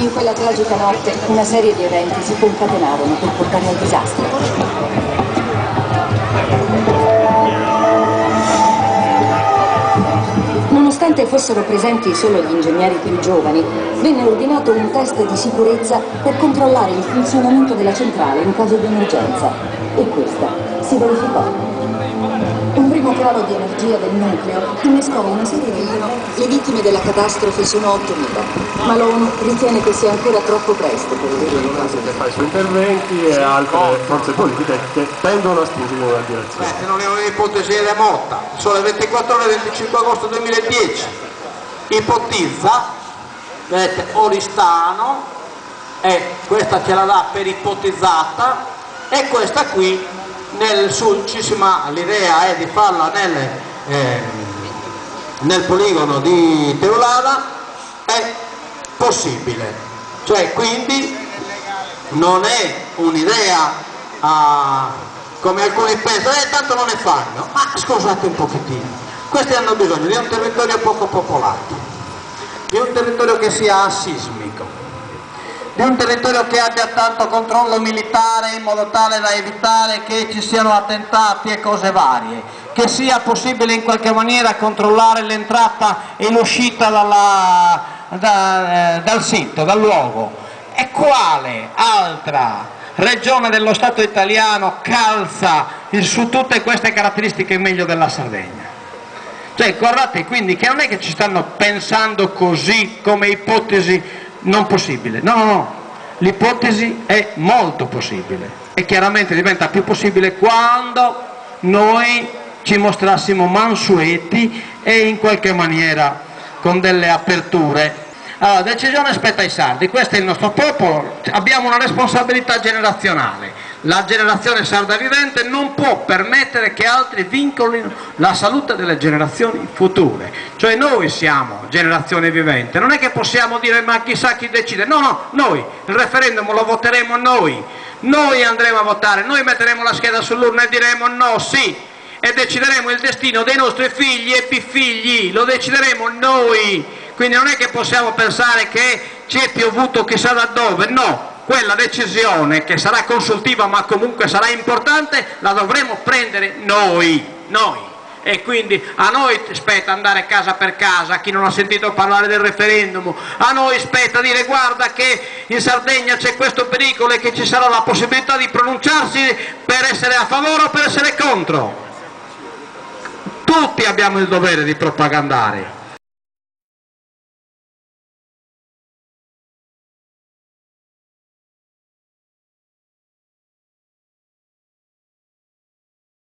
In quella tragica notte una serie di eventi si concatenarono per portare al disastro. Nonostante fossero presenti solo gli ingegneri più giovani, venne ordinato un test di sicurezza per controllare il funzionamento della centrale in caso di emergenza. E questa si verificò. Un primo calo di energia del nucleo innescò una serie di... Le vittime della catastrofe sono 8.000, ma l'ONU ritiene che sia ancora troppo presto per vedere le cause. Che fa i suoi interventi e altre forze politiche che tendono a spingere in una direzione. Non è un'ipotesi remota, sono le 24 ore del 25 agosto 2010. Ipotizza, vedete, Oristano, e questa ce la dà per ipotizzata, e questa qui nel sulcissima, l'idea è di farla nel poligono di Teulada, è possibile, cioè quindi non è un'idea come alcuni pensano, tanto non ne fanno, ma scusate un pochettino, questi hanno bisogno di un territorio poco popolato, di un territorio che sia asismico, di un territorio che abbia tanto controllo militare in modo tale da evitare che ci siano attentati e cose varie, che sia possibile in qualche maniera controllare l'entrata e l'uscita dal sito, dal luogo. E quale altra regione dello Stato italiano calza su tutte queste caratteristiche meglio della Sardegna? Cioè, guardate quindi che non è che ci stanno pensando così come ipotesi non possibile, no, l'ipotesi è molto possibile e chiaramente diventa più possibile quando noi ci mostrassimo mansueti e in qualche maniera con delle aperture. Allora, decisione spetta ai sardi, questo è il nostro popolo, abbiamo una responsabilità generazionale. La generazione sarda vivente non può permettere che altri vincolino la salute delle generazioni future. Cioè noi siamo generazione vivente, non è che possiamo dire ma chissà chi decide, no, noi il referendum lo voteremo noi andremo a votare, noi metteremo la scheda sull'urna e diremo no, sì, e decideremo il destino dei nostri figli e bifigli, lo decideremo noi, quindi non è che possiamo pensare che ci è piovuto chissà da dove, no. Quella decisione che sarà consultiva ma comunque sarà importante la dovremo prendere noi, e quindi a noi spetta andare casa per casa, a chi non ha sentito parlare del referendum, a noi spetta dire guarda che in Sardegna c'è questo pericolo e che ci sarà la possibilità di pronunciarsi per essere a favore o per essere contro. Tutti abbiamo il dovere di propagandare.